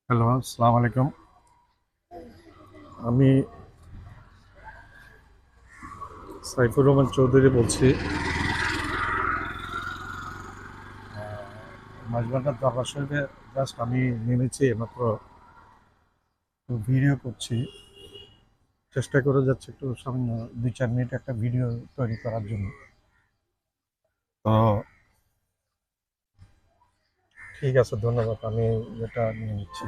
Hello, আসসালামু আলাইকুম। আমি সাইফুর রহমান চৌধুরী বলছি। মাঝবান্ডার দরবার শরীফে জাস্ট আমি নেমেছি মাত্র, ভিডিও করছি। চেষ্টা করে যাচ্ছি একটু সামান্য 2-4 মিনিট একটা ভিডিও তৈরি করার জন্য। তো ঠিক আছে, ধন্যবাদ। আমি এটা নিয়ে নিচ্ছি।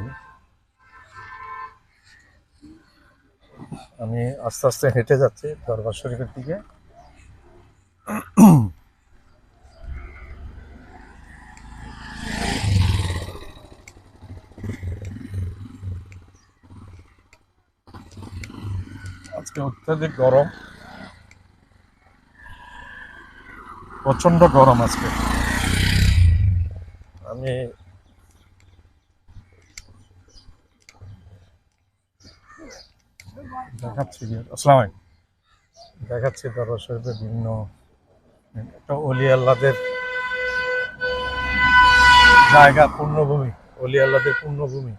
আমি আস্তে আস্তে হেঁটে যাচ্ছি দরবার শরীফের দিকে। আজকে অত্যাধিক গরম, প্রচণ্ড গরম আজকে। আমি দেখাচ্ছি, আসসালামু আলাইকুম, দেখাচ্ছি দরবার শরীফের বিভিন্ন একটা অলি আল্লাদের জায়গা, পূর্ণভূমি, অলি আল্লাদের পূর্ণভূমি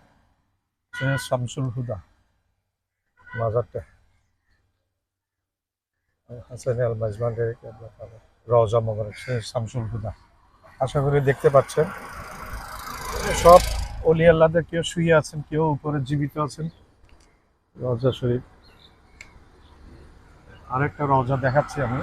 সৈয়দ শামসুল হুদা মাজারটা, হাসান আল মাইজবান্ডের রওজা মোবারক সৈয়দ শামসুল হুদা। আশা করি দেখতে পাচ্ছেন সব অলি আল্লাদের, কেউ শুয়ে আছেন, কেউ উপরে জীবিত আছেন। রওজা শরীফ, আরেকটা রওজা দেখাচ্ছি আমি।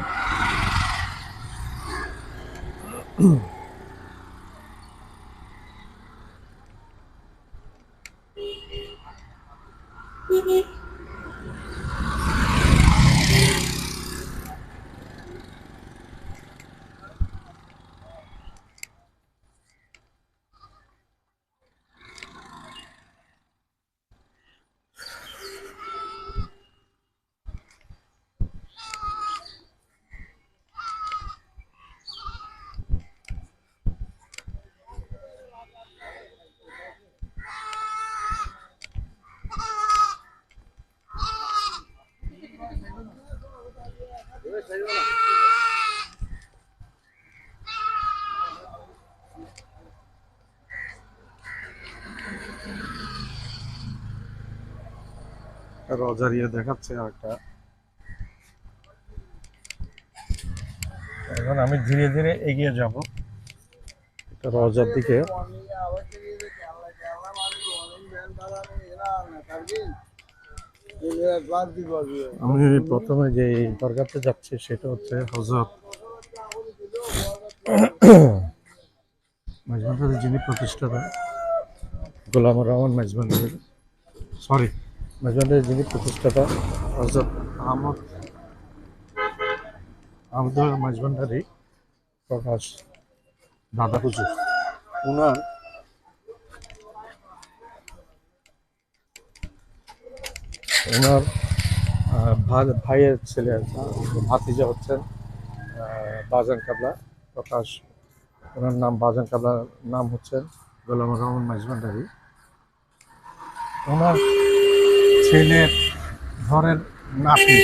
রওজার ইয়ে দেখাচ্ছে আরেকটা। এখন আমি ধীরে ধীরে এগিয়ে যাব রওজার দিকে। আমি প্রথমে যে দরগাতে যাচ্ছি সেটা হচ্ছে হযরত মাইজভান্ডারের যিনি প্রতিষ্ঠাতা, গোলাম রহমান মাইজভান্ডারের, সরি, মাইজভান্ডারের যিনি প্রতিষ্ঠাতা হযরত আহমদুল্লাহ মাইজভান্ডারি প্রকাশ দাদা হুজুর, ওনার ওনার ভাইয়ের ছেলে, ভাতিজা হচ্ছেন বাজান কাবলা প্রকাশ। ওনার নাম বাজান কাবলার নাম হচ্ছেন গোলাম রহমান মাইজভান্ডারি। ওনার ছেলের ঘরের নাতি।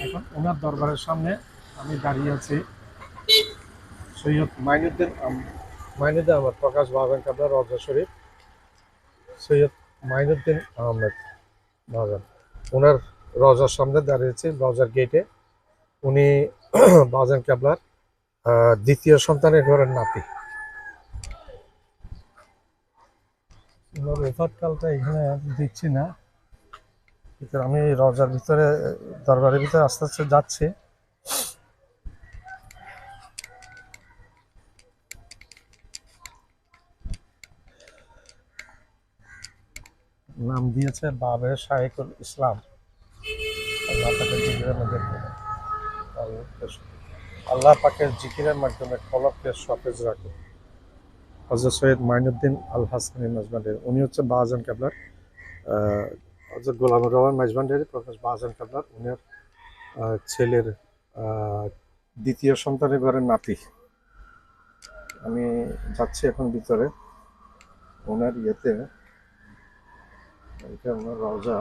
এখন ওনার দরবারের সামনে আমি দাঁড়িয়ে আছি। সৈয়দ মাইনুদ্দিন আহমদ প্রকাশ বাজান কাবলা রওজা শরীফ, সৈয়দ মাইনুদ্দিন আহমেদ বাজান, ওনার রওজার সামনে দাঁড়িয়েছি, রওজার গেটে। উনি বাজান কাবলার দ্বিতীয় সন্তানের ঘরের নাতি। ওফাতকালটা এখানে দিচ্ছি না, আমি রওজার ভিতরে, দরবারের ভিতরে আস্তে আস্তে যাচ্ছি। নাম দিয়েছে বাবে শাইখুল ইসলাম। আল্লাহ পাকের জিকিরের মধ্যে, আল্লাহ পাকের জিকিরের মাধ্যমে কলবকে সতেজ রাখে। হযরত সৈয়দ মাইনুদ্দিন আল হাসানি মাইজভান্ডারি, উনি হচ্ছে বাজান কাবলার, হযরত গোলাম রহমান মাইজভান্ডারি প্রকাশ বাজান কাবলার উনার ছেলের দ্বিতীয় সন্তানের ঘরের নাতি। আমি যাচ্ছি এখন ভিতরে ওনার ইয়েতে, এটা ওনার রওজা,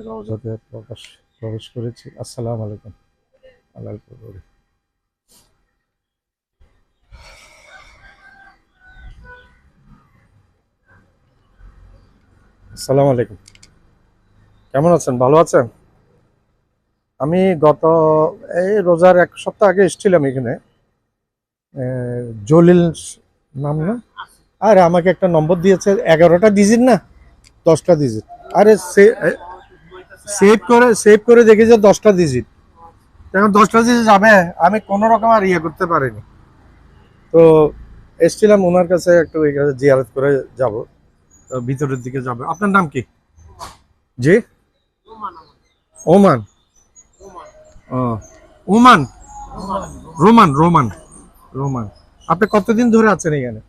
রওজাতে প্রবেশ করেছি। আসসালামু আলাইকুম। আল্লাহ আসসালামু আলাইকুম। কেমন আছেন? ভালো আছেন? আমি গত এই রোজার ১ সপ্তাহ আগে এসেছিলাম এখানে। জলিল নাম না? আরে আমাকে একটা নম্বর দিয়েছে, ১১টা ডিজিট না ১০টা ডিজিট। আরে সেভ করে দেখি যে 10টা ডিজিট। এখন 10টা ডিজিট যাবে, আমি কোনো রকম আর ইয়ে করতে পারিনি। তো এসেছিলাম ওনার কাছে, একটু জিয়ারত করে যাব, তো ভিতরের দিকে যাবে। আপনার নাম কি? জি, ওমান। ও, ওমান। Roman Roman Roman. আপনি কতদিন ধরে আছেন এখানে?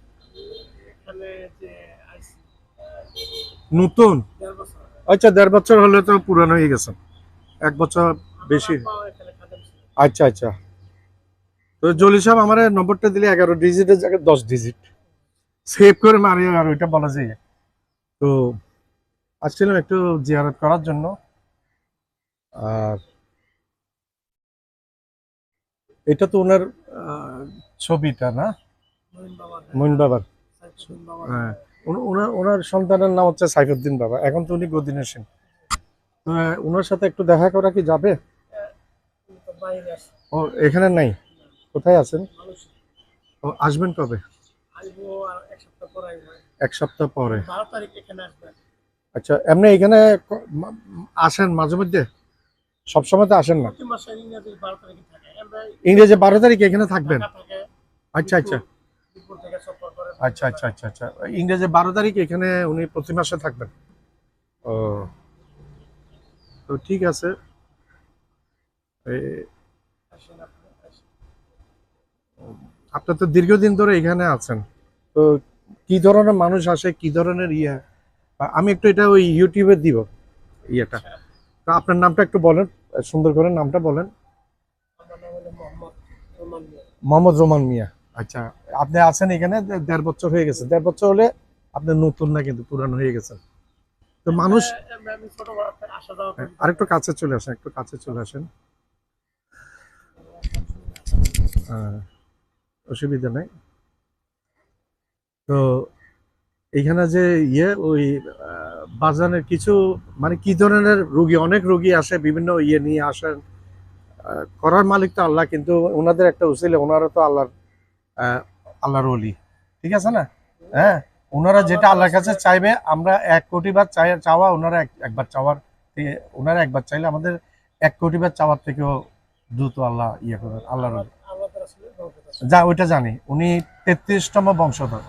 নতুন? আচ্ছা, ১.৫ বছর হলে তো পুরানো হয়ে গেছে। ১ বছর বেশি। আচ্ছা আচ্ছা। তো জলি সাহেব আমার নম্বরটা দিলে 11 ডিজিটের জায়গায় 10 ডিজিট সেভ করে মারি, আর ওইটা বলা যায়। তো আসছিলাম একটু জিয়ারত করার জন্য। আর এটা তো ওনার ছবিটা না, মইন বাবার? হ্যাঁ। ওনার সন্তানের নাম হচ্ছে সাইফুদ্দিন বাবা, এখন তো উনি গদিনেছেন। তো ওনার সাথে একটু দেখা করা কি যাবে? ও এখানে নাই? কোথায় আছেন? ও আসবেন কবে? ১ সপ্তাহ পরে। আচ্ছা, এমনি এখানে আসেন মাঝে মধ্যে? সবসময় তো আসেন না। ইংরেজি 12 তারিখে এখানে থাকবেন? আচ্ছা আচ্ছা আচ্ছা আচ্ছা আচ্ছা আচ্ছা। ইংরেজি 12 তারিখে এখানে উনি প্রতি মাসে থাকবেন? ও, তো ঠিক আছে। এ- আপনি তো দীর্ঘদিন ধরে এখানে আছেন, তো কি ধরনের মানুষ আসে, কি ধরনের ইয়ে? আমি একটু এটা ওই ইউটিউবে দিব ইয়েটা। তো আপনার নামটা একটু বলেন, সুন্দর করে নামটা বলেন। মোহাম্মদ রোমান মিয়া। আচ্ছা, আপনি আছেন এখানে ১.৫ বছর হয়ে গেছে। ১.৫ বছর হলে আপনি নতুন না, কিন্তু পুরানো হয়ে গেছেন। তো মানুষ আরেকটু কাছে চলে আসেন, একটু কাছে চলে আসেন। আহ, অসুবিধা নাই। তো এইখানে যে ওই বাজানের কিছু, মানে কি ধরনের রোগী, অনেক রোগী আসে, বিভিন্ন ইয়ে নিয়ে আসেন। করার মালিক তো আল্লাহ, কিন্তু ওনাদের একটা উসিলা, ওনারা তো আল্লাহর ওলি। ঠিক আছে না? হ্যাঁ। ওনারা যেটা আল্লাহর কাছে চাইবে, আমরা ১ কোটি বার চাওয়া, ওনারা একবার চাওয়ার থেকে, ওনারা একবার চাইলে আমাদের ১ কোটি বার চাওয়ার থেকেও দ্রুত আল্লাহ ইয়ে করবেন, আল্লাহর ওলি। যা ওইটা জানি, উনি ৩৩তম বংশধর।